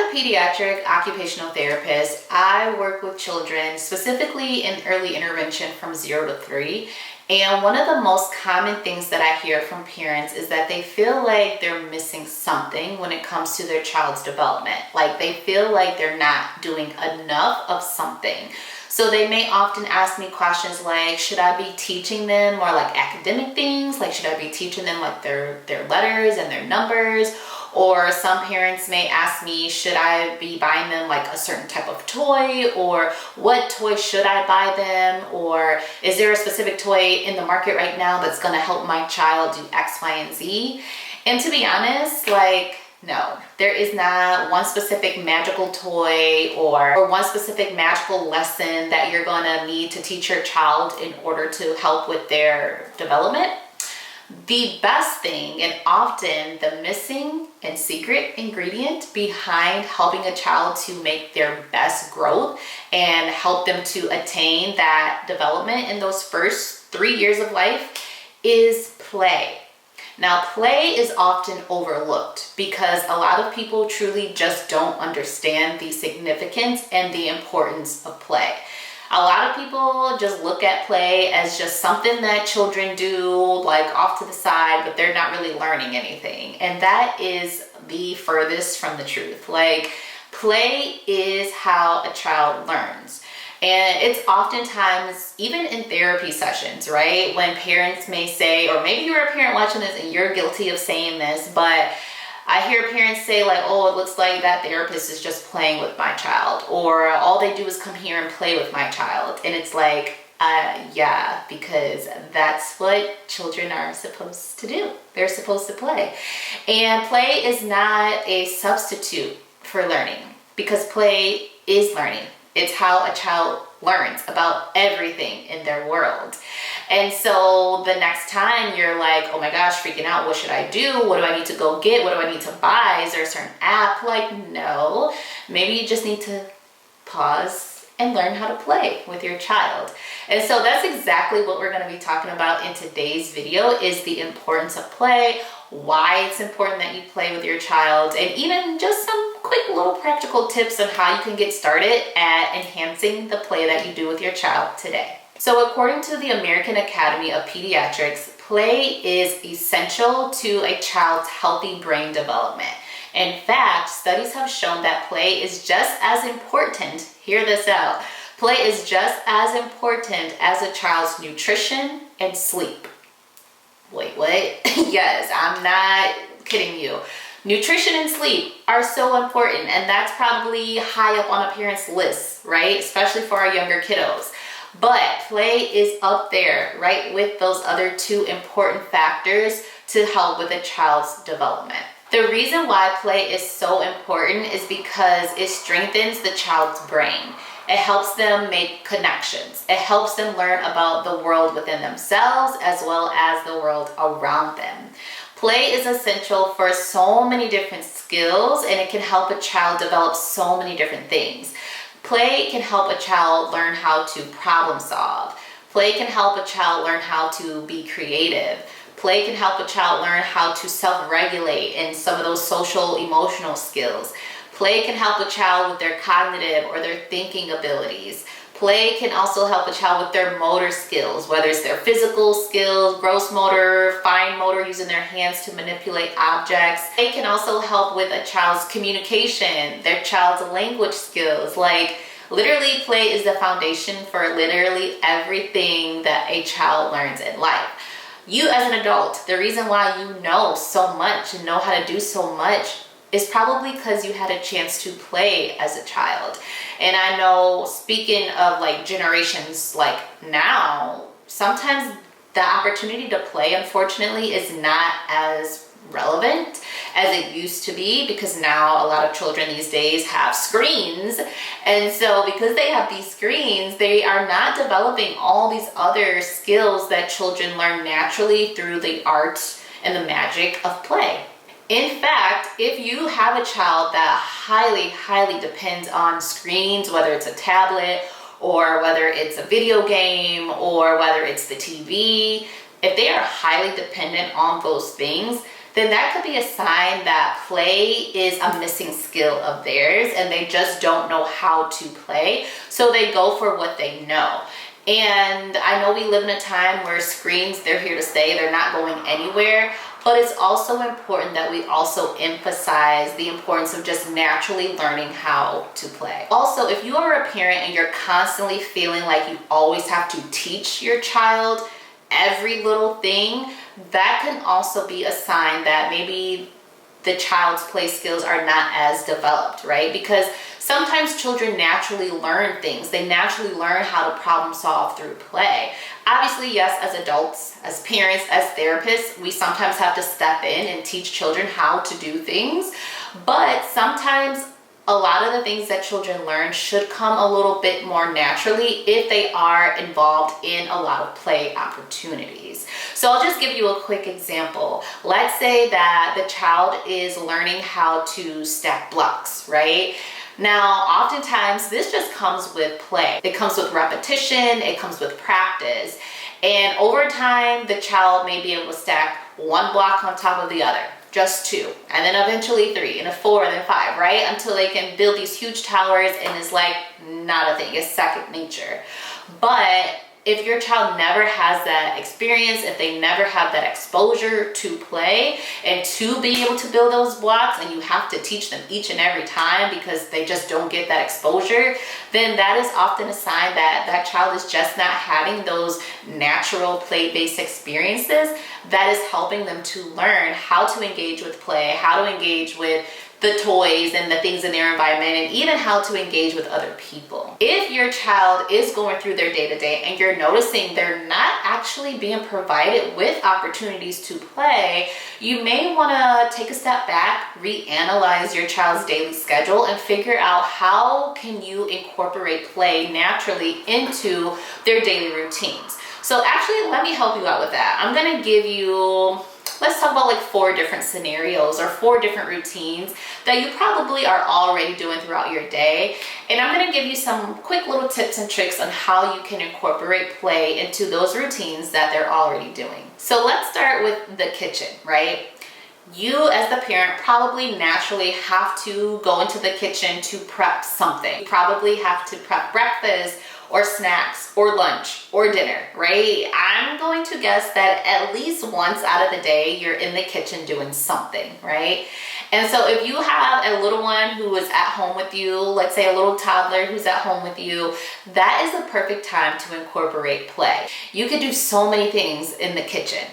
I'm a pediatric occupational therapist. I work with children, specifically in early intervention from 0 to 3. And one of the most common things that I hear from parents is that they feel like they're missing something when it comes to their child's development. Like they feel like they're not doing enough of something. So they may often ask me questions like, should I be teaching them more like academic things? Like, should I be teaching them like their letters and their numbers? Or some parents may ask me, should I be buying them like a certain type of toy? Or what toy should I buy them? Or is there a specific toy in the market right now that's gonna help my child do X, Y, and Z? And to be honest, like, no, there is not one specific magical toy or one specific magical lesson that you're gonna need to teach your child in order to help with their development. The best thing, and often the missing and secret ingredient behind helping a child to make their best growth and help them to attain that development in those first 3 years of life is play. Now, play is often overlooked because a lot of people truly just don't understand the significance and the importance of play. A lot of people just look at play as just something that children do like off to the side, but they're not really learning anything. And that is the furthest from the truth. Like, play is how a child learns. And it's oftentimes, even in therapy sessions, right? When parents may say, or maybe you're a parent watching this and you're guilty of saying this, but I hear parents say like, oh, it looks like that therapist is just playing with my child, or all they do is come here and play with my child. And it's like, yeah, because that's what children are supposed to do. They're supposed to play. And play is not a substitute for learning, because play is learning. It's how a child learns about everything in their world. And so the next time you're like, oh my gosh, freaking out, what should I do? What do I need to go get? What do I need to buy? Is there a certain app? Like, no, maybe you just need to pause and learn how to play with your child. And so that's exactly what we're going to be talking about in today's video, is the importance of play, why it's important that you play with your child, and even just some quick little practical tips on how you can get started at enhancing the play that you do with your child today. So according to the American Academy of Pediatrics, play is essential to a child's healthy brain development. In fact, studies have shown that play is just as important, hear this out, play is just as important as a child's nutrition and sleep. Wait, what? Yes, I'm not kidding you. Nutrition and sleep are so important, and that's probably high up on a parent's list, right? Especially for our younger kiddos. But play is up there, right, with those other two important factors to help with a child's development. The reason why play is so important is because it strengthens the child's brain. It helps them make connections. It helps them learn about the world within themselves as well as the world around them. Play is essential for so many different skills, and it can help a child develop so many different things. Play can help a child learn how to problem solve. Play can help a child learn how to be creative. Play can help a child learn how to self-regulate in some of those social emotional skills. Play can help a child with their cognitive or their thinking abilities. Play can also help a child with their motor skills, whether it's their physical skills, gross motor, fine motor, using their hands to manipulate objects. Play can also help with a child's communication, their child's language skills. Like, literally, play is the foundation for literally everything that a child learns in life. You as an adult, the reason why you know so much and know how to do so much is probably because you had a chance to play as a child. And I know, speaking of like generations like now, sometimes the opportunity to play, unfortunately, is not as relevant as it used to be, because now a lot of children these days have screens. And so because they have these screens, they are not developing all these other skills that children learn naturally through the art and the magic of play. In fact, if you have a child that highly depends on screens, whether it's a tablet or whether it's a video game or whether it's the TV, if they are highly dependent on those things, then that could be a sign that play is a missing skill of theirs and they just don't know how to play. So they go for what they know. And I know we live in a time where screens, they're here to stay, they're not going anywhere, but it's also important that we also emphasize the importance of just naturally learning how to play. Also, if you are a parent and you're constantly feeling like you always have to teach your child every little thing, that can also be a sign that maybe the child's play skills are not as developed, right? Because sometimes children naturally learn things. They naturally learn how to problem solve through play. Obviously, yes, as adults, as parents, as therapists, we sometimes have to step in and teach children how to do things. But sometimes a lot of the things that children learn should come a little bit more naturally if they are involved in a lot of play opportunities. So I'll just give you a quick example. Let's say that the child is learning how to stack blocks, right? Now, oftentimes this just comes with play. It comes with repetition, it comes with practice. And over time, the child may be able to stack one block on top of the other. Just 2, and then eventually 3, and a 4, and then 5, right? Until they can build these huge towers and it's like not a thing, it's second nature. But if your child never has that experience, if they never have that exposure to play and to be able to build those blocks, and you have to teach them each and every time because they just don't get that exposure, then that is often a sign that that child is just not having those natural play-based experiences that is helping them to learn how to engage with play, how to engage with the toys and the things in their environment, and even how to engage with other people. If your child is going through their day-to-day and you're noticing they're not actually being provided with opportunities to play, you may want to take a step back, reanalyze your child's daily schedule, and figure out how can you incorporate play naturally into their daily routines. So actually, let me help you out with that. I'm going to give you, let's talk about like 4 different scenarios or 4 different routines that you probably are already doing throughout your day. And I'm going to give you some quick little tips and tricks on how you can incorporate play into those routines that they're already doing. So let's start with the kitchen, right? You as the parent probably naturally have to go into the kitchen to prep something. You probably have to prep breakfast or snacks or lunch or dinner, right? I'm going to guess that at least once out of the day, you're in the kitchen doing something, right? And so if you have a little one who is at home with you, let's say a little toddler who's at home with you, that is the perfect time to incorporate play. You can do so many things in the kitchen.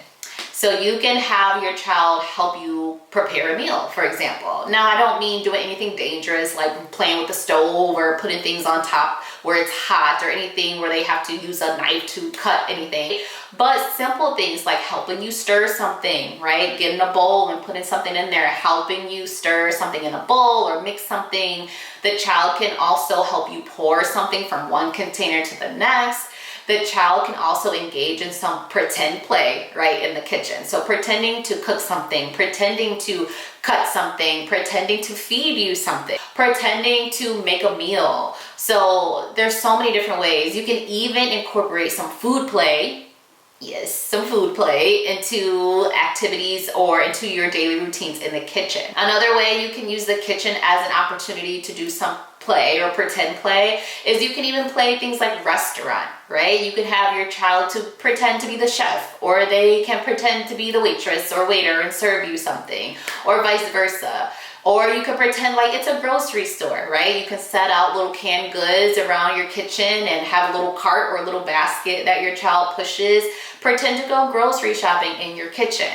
So you can have your child help you prepare a meal, for example. Now, I don't mean doing anything dangerous like playing with the stove or putting things on top where it's hot or anything where they have to use a knife to cut anything. But simple things like helping you stir something, right? Getting a bowl and putting something in there, helping you stir something in a bowl or mix something. The child can also help you pour something from one container to the next. The child can also engage in some pretend play, right, in the kitchen. So pretending to cook something, pretending to cut something, pretending to feed you something, pretending to make a meal. So there's so many different ways. You can even incorporate some food play. Yes, some food play into activities or into your daily routines in the kitchen. Another way you can use the kitchen as an opportunity to do some play or pretend play is you can even play things like restaurant, right? You can have your child to pretend to be the chef, or they can pretend to be the waitress or waiter and serve you something, or vice versa. Or you can pretend like it's a grocery store, right? You can set out little canned goods around your kitchen and have a little cart or a little basket that your child pushes. Pretend to go grocery shopping in your kitchen.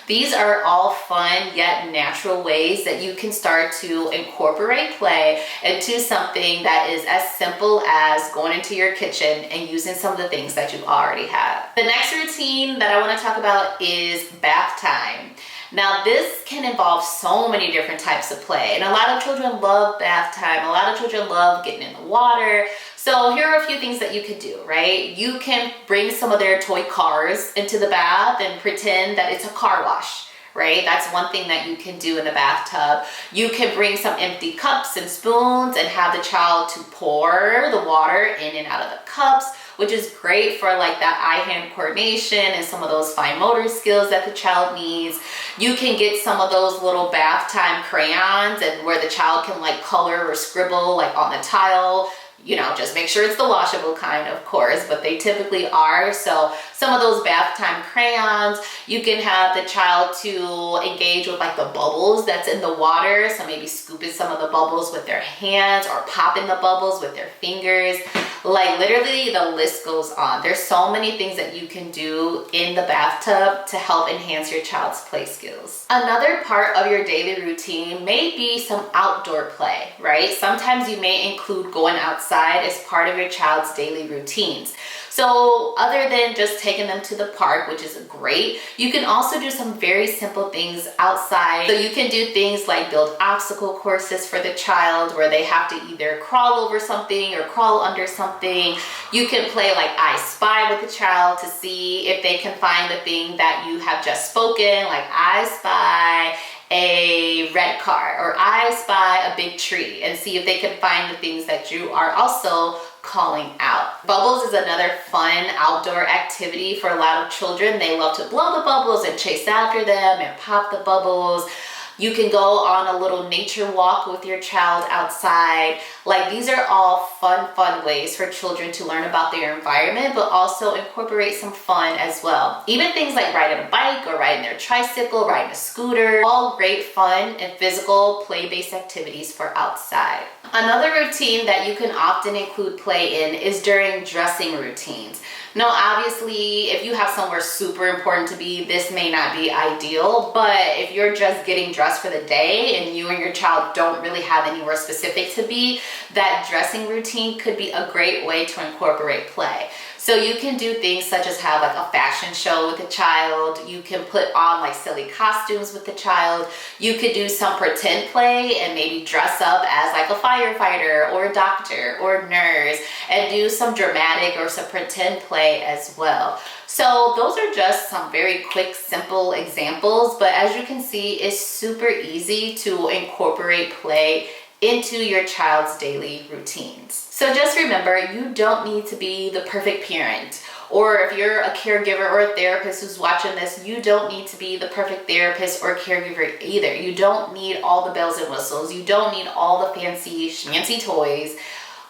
These are all fun yet natural ways that you can start to incorporate play into something that is as simple as going into your kitchen and using some of the things that you already have. The next routine that I want to talk about is bath time. Now, this can involve so many different types of play, and a lot of children love bath time. A lot of children love getting in the water. So here are a few things that you could do, right? You can bring some of their toy cars into the bath and pretend that it's a car wash, right? That's one thing that you can do in the bathtub. You can bring some empty cups and spoons and have the child to pour the water in and out of the cups, which is great for like that eye-hand coordination and some of those fine motor skills that the child needs. You can get some of those little bath time crayons and where the child can like color or scribble like on the tile. You know, just make sure it's the washable kind, of course, but they typically are. So some of those bath time crayons, you can have the child to engage with like the bubbles that's in the water. So maybe scooping some of the bubbles with their hands or popping the bubbles with their fingers. Like literally the list goes on. There's so many things that you can do in the bathtub to help enhance your child's play skills. Another part of your daily routine may be some outdoor play, right? Sometimes you may include going outside as part of your child's daily routines. So other than just taking them to the park, which is great, you can also do some very simple things outside. So you can do things like build obstacle courses for the child where they have to either crawl over something or crawl under something. You can play like I Spy with the child to see if they can find the thing that you have just spoken, like I spy a red car or I spy a big tree, and see if they can find the things that you are also calling out. Bubbles is another fun outdoor activity for a lot of children. They love to blow the bubbles and chase after them and pop the bubbles. You can go on a little nature walk with your child outside. Like these are all fun ways for children to learn about their environment, but also incorporate some fun as well. Even things like riding a bike or riding their tricycle, riding a scooter, all great fun and physical play-based activities for outside. Another routine that you can often include play in is during dressing routines. Now, obviously, if you have somewhere super important to be, this may not be ideal, but if you're just getting dressed for the day and you and your child don't really have anywhere specific to be, that dressing routine could be a great way to incorporate play. So you can do things such as have like a fashion show with the child. You can put on like silly costumes with the child. You could do some pretend play and maybe dress up as like a firefighter or a doctor or nurse and do some dramatic or some pretend play as well. So those are just some very quick, simple examples, but as you can see, it's super easy to incorporate play into your child's daily routines. So just remember, you don't need to be the perfect parent, or if you're a caregiver or a therapist who's watching this, you don't need to be the perfect therapist or caregiver either. You don't need all the bells and whistles. You don't need all the fancy schmancy toys.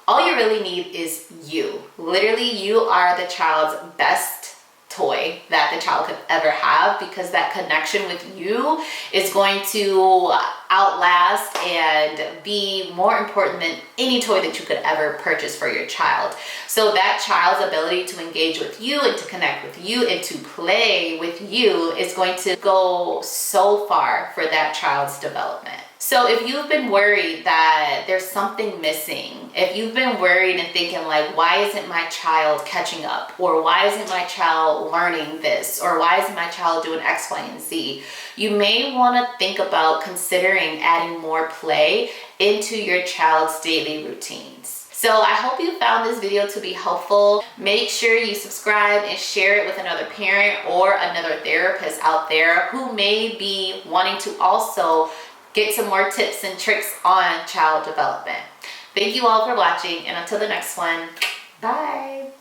All you really need is you. Literally, you are the child's best toy that the child could ever have, because that connection with you is going to outlast and be more important than any toy that you could ever purchase for your child. So that child's ability to engage with you and to connect with you and to play with you is going to go so far for that child's development. So if you've been worried that there's something missing, if you've been worried and thinking like, why isn't my child catching up? Or why isn't my child learning this? Or why isn't my child doing X, Y, and Z? You may want to think about considering adding more play into your child's daily routines. So I hope you found this video to be helpful. Make sure you subscribe and share it with another parent or another therapist out there who may be wanting to also get some more tips and tricks on child development. Thank you all for watching, and until the next one, bye.